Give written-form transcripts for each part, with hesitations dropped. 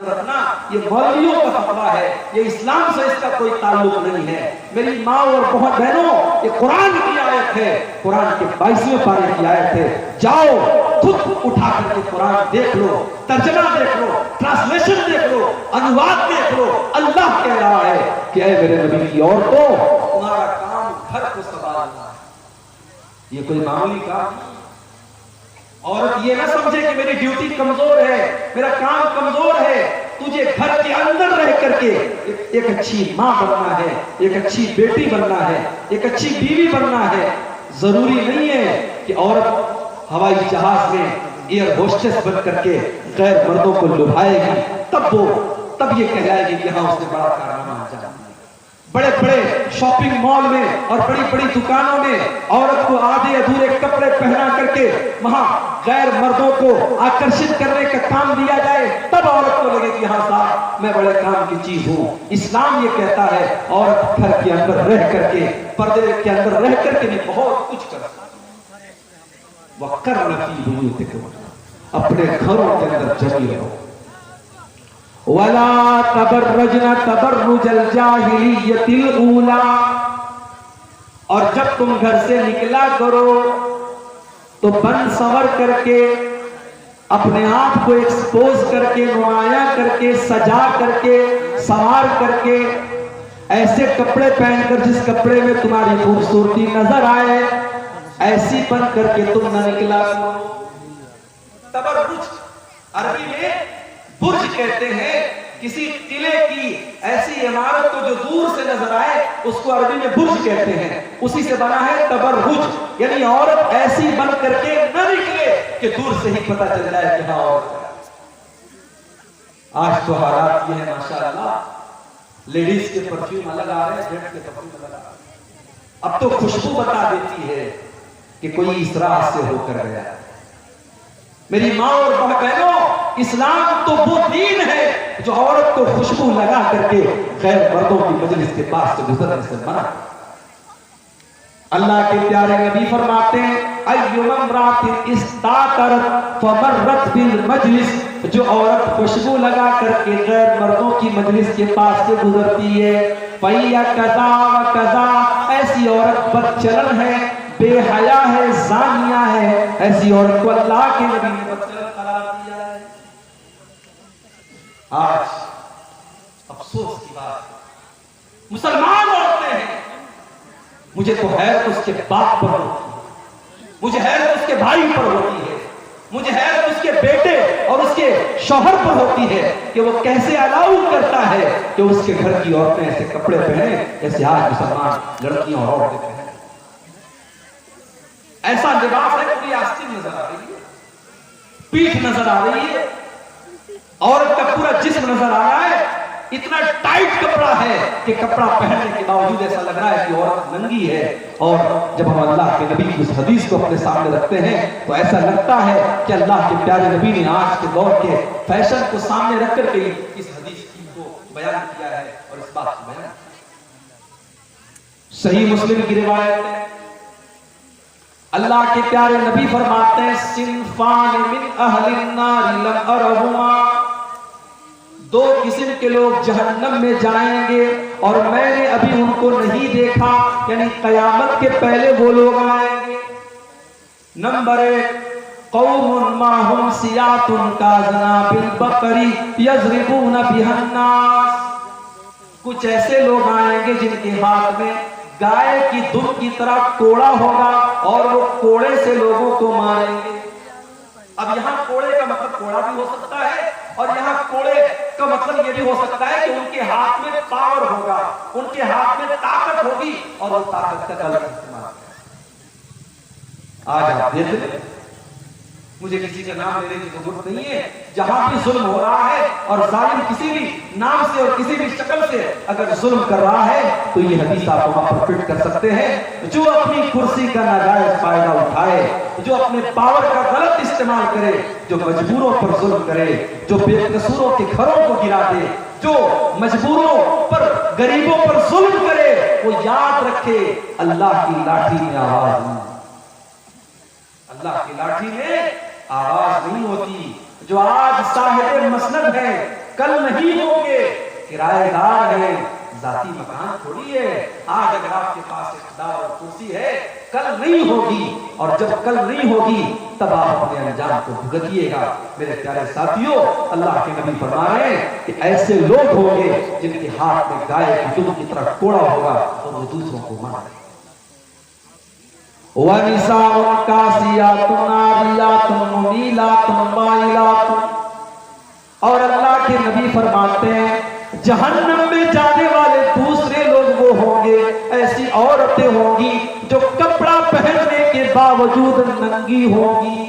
رکھنا یہ مولویوں کا فتویٰ ہے، یہ اسلام سے اس کا کوئی تعلق نہیں ہے۔ میری ماں اور بہت بہنوں، یہ قرآن کی آیت ہے، قرآن کے 22ویں پارے کی آیت ہے۔ جاؤ خود اٹھا کر کے قرآن دیکھ لو، ترجمہ دیکھ لو، ٹرانسلیشن دیکھ لو، انواد دیکھ لو۔ اللہ کہہ رہا ہے کہ اے میرے نبی کی عورتوں، تمہارا کام گھر کو سنبھالنا ہے، یہ کوئی معمولی کام نہیں۔ عورت یہ نہ سمجھے کہ میری ڈیوٹی کمزور ہے، میرا کام کمزور ہے۔ تجھے گھر کے اندر رہ کر کے ایک اچھی ماں بننا ہے، ایک اچھی بیٹی بننا ہے، ایک اچھی بیوی بننا ہے۔ ضروری نہیں ہے کہ عورت ہوائی جہاز میں ایئر ہوسٹس بن کر کے غیر مردوں کو لبھائے گی، تب یہ کہلائے گی کہ ہاں اس نے بڑا کارنامہ انجام دیا۔ بڑے بڑے شاپنگ مال میں اور بڑی بڑی دکانوں میں عورت کو آدھے ادھورے کپڑے پہنا کر کے وہاں غیر مردوں کو آکرشت کرنے کا کام دیا جائے، تب عورت کو لگے کہ ہاں صاحب میں بڑے کام کی چیز ہوں۔ اسلام یہ کہتا ہے عورت گھر کے اندر رہ کر کے، پردے کے اندر رہ کر کے بھی بہت کچھ کر سکتی ہے۔ وَقَرْنَ فِي بُيُوتِكُنَّ، اپنے گھروں کے اندر جمی رہو۔ وَلَا تَبَرَّجْنَ تَبَرُّجَ الْجَاهِلِيَّةِ الْأُولَى، اور جب تم گھر سے نکلا کرو تو بن سور کر کے، اپنے آپ کو ایکسپوز کر کے، نمایاں کر کے، سجا کر کے، سوار کر کے، ایسے کپڑے پہن کر جس کپڑے میں تمہاری خوبصورتی نظر آئے، ایسی بن کر کے تم نہ نکلا کرو۔ تبرج عربی میں برج کہتے ہیں، کسی قلعے کی ایسی عمارت کو جو دور سے نظر آئے اس کو عربی میں برج کہتے ہیں، اسی سے بنا ہے تبرج، یعنی عورت ایسی بن کر کے نہ نکلے کہ دور سے ہی پتہ چل جائے کہ ہاں عورت ہے۔ آج تو حالات یہ ہے ماشاءاللہ، لیڈیز کے پرفیوم الگ آ رہے ہیں، جینٹس کے پرفیوم الگ آ رہے ہیں۔ اب تو خوشبو بتا دیتی ہے کہ کوئی اس راہ سے ہو کر گیا ہے۔ میری ماں اور بہنوں، اسلام تو وہ دین ہے جو عورت کو خوشبو لگا کر کے غیر مردوں کی مجلس کے پاس سے گزرنے سے منع۔ اللہ کے پیارے نبی فرماتے ہیں ایما امرأۃ استعطرت فمرت بالمجلس، جو عورت خوشبو لگا کر کے غیر مردوں کی مجلس کے پاس سے گزرتی ہے، فَهِيَ كَذَا وَكَذَا، ایسی عورت بدچلن ہے، بے حیا ہے، زانیہ ہے، ایسی عورت کو اللہ کے نبی نے بدچلن قرار دیا ہے۔ آج افسوس کی بات، مسلمان عورتیں ہیں، مجھے تو حیرت اس کے باپ پر ہوتی ہے، مجھے حیرت اس کے بھائی پر ہوتی ہے، مجھے حیرت اس کے بیٹے اور اس کے شوہر پر ہوتی ہے کہ وہ کیسے الاؤ کرتا ہے کہ اس کے گھر کی عورتیں ایسے کپڑے پہنے جیسے آج مسلمان لڑکیاں اور عورتیں پہنے۔ ایسا لباس ہے، پوری آستین نظر آ رہی ہے، پیٹھ نظر آ رہی ہے، عورت کا پورا جسم نظر آ رہا ہے، اتنا ٹائٹ کپڑا ہے کہ کپڑا پہننے کے باوجود ایسا لگ رہا ہے کہ عورت ننگی ہے۔ اور جب ہم اللہ کے نبی کی اس حدیث کو اپنے سامنے رکھتے ہیں تو ایسا لگتا ہے کہ اللہ کے پیارے نبی نے آج کے دور کے فیشن کو سامنے رکھ کر کے اس حدیث کو بیان کیا ہے اور اس بات کو بیان۔ صحیح مسلم کی روایت ہے، اللہ کے پیارے نبی فرماتے ہیں صنفان من اہل النار لم ارہما، دو قسم کے لوگ جہنم میں جائیں گے اور میں نے ابھی ان کو نہیں دیکھا، یعنی قیامت کے پہلے وہ لوگ آئیں گے۔ نمبر 1، قوم معہم سیات کاذناب البقر یضربون بها الناس، کچھ ایسے لوگ آئیں گے جن کے ہاتھ میں گائے کی دم کی طرح کوڑا ہوگا اور وہ کوڑے سے لوگوں کو ماریں گے۔ اب یہاں کوڑے کا مطلب کوڑا بھی ہو سکتا ہے اور یہاں کوڑے کا مطلب یہ بھی ہو سکتا ہے کہ ان کے ہاتھ میں پاور ہوگا، ان کے ہاتھ میں طاقت ہوگی اور وہ طاقت کا غلط استعمال کریں۔ آج آپ دیکھ لیں، مجھے کسی کا نام لینے کی ضرورت نہیں ہے، جہاں بھی ظلم ہو رہا ہے اور ظالم کسی بھی نام سے اور کسی بھی شکل سے اگر ظلم کر رہا ہے تو یہ حدیث آپ وہاں پر فٹ کر سکتے ہیں، جو اپنی کرسی کا ناجائز فائدہ اٹھائے، جو اپنے پاور کا غلط استعمال کرے، جو مجبوروں پر ظلم کرے، جو بے قصوروں کے گھروں کو گرا دے، جو مجبوروں پر، غریبوں پر ظلم کرے، وہ یاد رکھے اللہ کی لاٹھی میں آواز نہیں، اللہ کی لاٹھی میں آواز نہیں ہوتی۔ جو آج صاحب مسند ہے، کل نہیں ہوں گے، کرایہ دار ہیں، ذاتی مکان تھوڑی ہے۔ آج اگر آپ کے پاس اقتدار اور کرسی ہے، کل نہیں ہوگی، اور جب کل نہیں ہوگی تب آپ اپنے انجام کو بھگتیے گا۔ میرے پیارے ساتھیوں، اللہ کے نبی فرما رہے ہیں کہ ایسے لوگ ہوں گے جن کے ہاتھ میں گائے کی دم کی طرح کوڑا ہوگا اور وہ دوسروں کو مارے۔ وَنِسَاءٌ كَاسِيَاتٌ عَارِيَاتٌ مُمِيلَاتٌ مَائِلَاتٌ، اور اللہ کے نبی فرماتے ہیں جہنم میں جانے والے دوسرے لوگ وہ ہوں گے، ایسی عورتیں ہوں گی جو کپڑا پہننے کے باوجود ننگی ہوں گی۔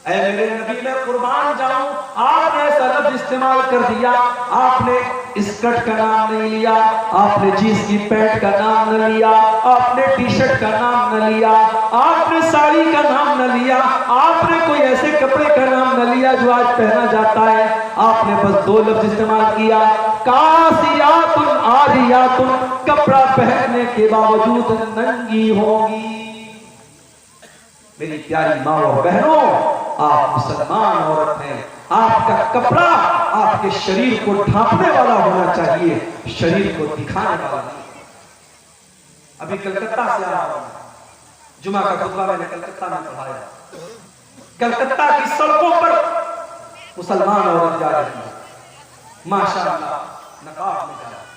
اے میرے نبی میں قربان جاؤں، آپ نے ایسا لفظ استعمال کر دیا، آپ نے اسکرٹ کا نام نہیں لیا، آپ نے جینس کی پینٹ کا نام نہ لیا، آپ نے ٹی شرٹ کا نام نہ لیا، آپ نے ساڑی کا نام نہ لیا، آپ نے کوئی ایسے کپڑے کا نام نہ لیا جو آج پہنا جاتا ہے۔ آپ نے بس دو لفظ استعمال کیا، کاسیات عاریات، کپڑا پہننے کے باوجود ننگی ہوگی۔ میری پیاری ماں اور بہنوں، آپ مسلمان عورت ہیں، آپ کا کپڑا آپ کے شریر کو ڈھانپنے والا ہونا چاہیے، شریر کو دکھانے والا نہیں۔ ابھی کلکتہ سے آ رہا ہوں، جمعہ کا خطبہ میں نے کلکتہ میں پڑھایا۔ کلکتہ کی سڑکوں پر مسلمان عورت جا رہی ہے، ماشاءاللہ نقاب میں جا رہی ہے،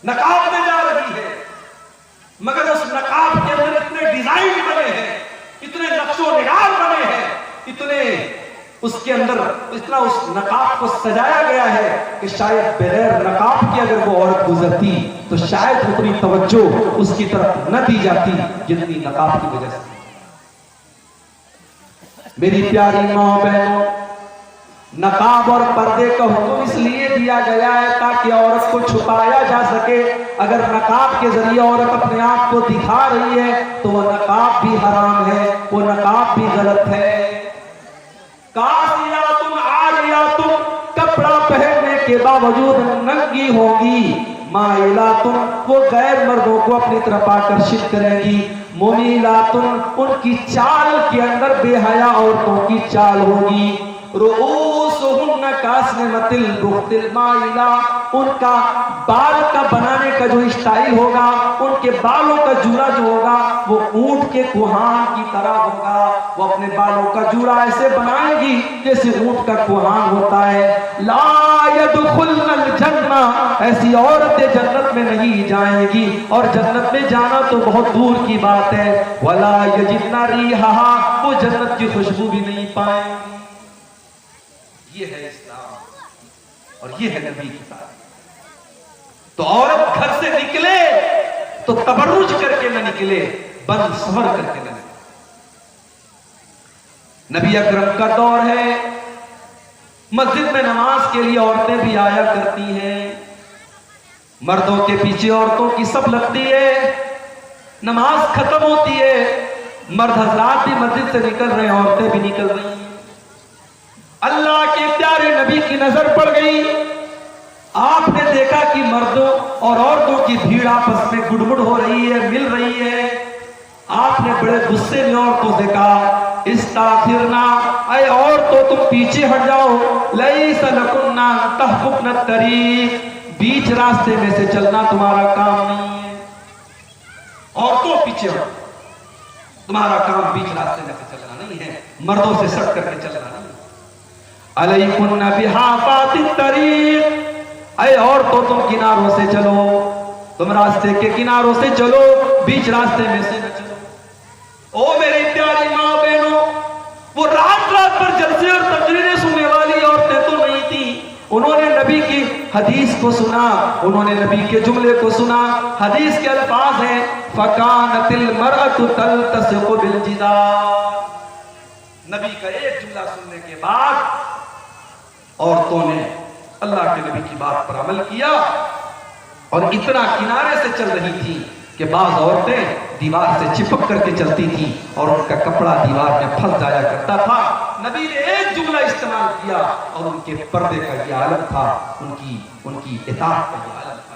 نقاب میں جا رہی ہے، مگر اس نقاب کے اندر اتنے ڈیزائن بنے ہیں، اتنے نقش و نگار بنے ہیں، اتنے اس کے اندر اتنا اس نقاب کو سجایا گیا ہے کہ شاید بغیر نقاب کی اگر وہ عورت گزرتی تو شاید اتنی توجہ اس کی طرف نہ دی جاتی جتنی نقاب کی وجہ سے۔ میری پیاری ماں بہنوں، نقاب اور پردے کا حکم اس لیے دیا گیا ہے تاکہ عورت کو چھپایا جا سکے۔ اگر نقاب کے ذریعے عورت اپنے آپ کو دکھا رہی ہے تو وہ نقاب بھی حرام ہے، وہ نقاب بھی غلط ہے۔ کاسیات عاریات، کپڑا پہننے کے باوجود ننگی ہوگی۔ مائلات، وہ غیر مردوں کو اپنی طرف آکرشت کریں گی۔ ممیلات، ان کی چال کے اندر بے حیا عورتوں کی چال ہوگی۔ رؤوسہن کاسنمۃ البخت المائلہ، ان کا بال کا بنانے کا جو اسٹائل ہوگا، ان کے بالوں کا جوڑا جو ہوگا وہ اونٹ کے کوہان کی طرح ہوگا۔ وہ اپنے بالوں کا جوڑا ایسے بنائیں گی جیسے اونٹ کا کوہان ہوتا ہے۔ لا يدخلن الجنہ، ایسی عورتیں جنت میں نہیں جائیں گی، اور جنت میں جانا تو بہت دور کی بات ہے۔ ولا یجدن ریحہا، وہ جنت کی خوشبو بھی نہیں پائیں گی۔ یہ ہے اسلام اور یہ ہے نبی کی تعلیم۔ تو عورت گھر سے نکلے تو تبرج کر کے نہ نکلے، بند سور کر کے نہ نکلے۔ نبی اکرم کا دور ہے، مسجد میں نماز کے لیے عورتیں بھی آیا کرتی ہیں، مردوں کے پیچھے عورتوں کی صف لگتی ہے، نماز ختم ہوتی ہے، مرد حضرات بھی مسجد سے نکل رہے ہیں، عورتیں بھی نکل رہی ہیں۔ اللہ کے پیارے نبی کی نظر پڑ گئی، آپ نے دیکھا کہ مردوں اور عورتوں کی بھیڑ آپس میں گڑبڑ ہو رہی ہے، مل رہی ہے۔ آپ نے بڑے غصے میں عورتوں سے کہا، استغفرنا، اے عورتوں تم پیچھے ہٹ جاؤ، لیس لکن تحفظن الطریق، بیچ راستے میں سے چلنا تمہارا کام نہیں ہے۔ عورتوں پیچھے ہٹو، تمہارا کام بیچ راستے میں سے چلنا نہیں ہے، مردوں سے سٹ کر کے چلنا نہیں ہے۔ علیکن بحافات الطریق، اے عورتوں تم کناروں سے چلو، تم راستے کے کناروں سے چلو، بیچ راستے میں سے نہ چلو۔ او میری پیاری ماں بہنوں، وہ رات رات پر جلسے اور تقریریں سننے والی عورتیں تو نہیں تھیں، انہوں نے نبی کی حدیث کو سنا، انہوں نے نبی کے جملے کو سنا۔ حدیث کے الفاظ ہیں، فَكَانَتِ الْمَرْأَةُ تَلْتَصِقُ بِالْجِدَارِ، نبی کا ایک جملہ سننے کے بعد عورتوں نے اللہ کے نبی کی بات پر عمل کیا اور اتنا کنارے سے چل رہی تھی کہ بعض عورتیں دیوار سے چپک کر کے چلتی تھی اور ان کا کپڑا دیوار میں پھنس جایا کرتا تھا۔ نبی نے ایک جملہ استعمال کیا اور ان کے پردے کا یہ عالم تھا، ان کی اطاعت کا یہ عالم تھا۔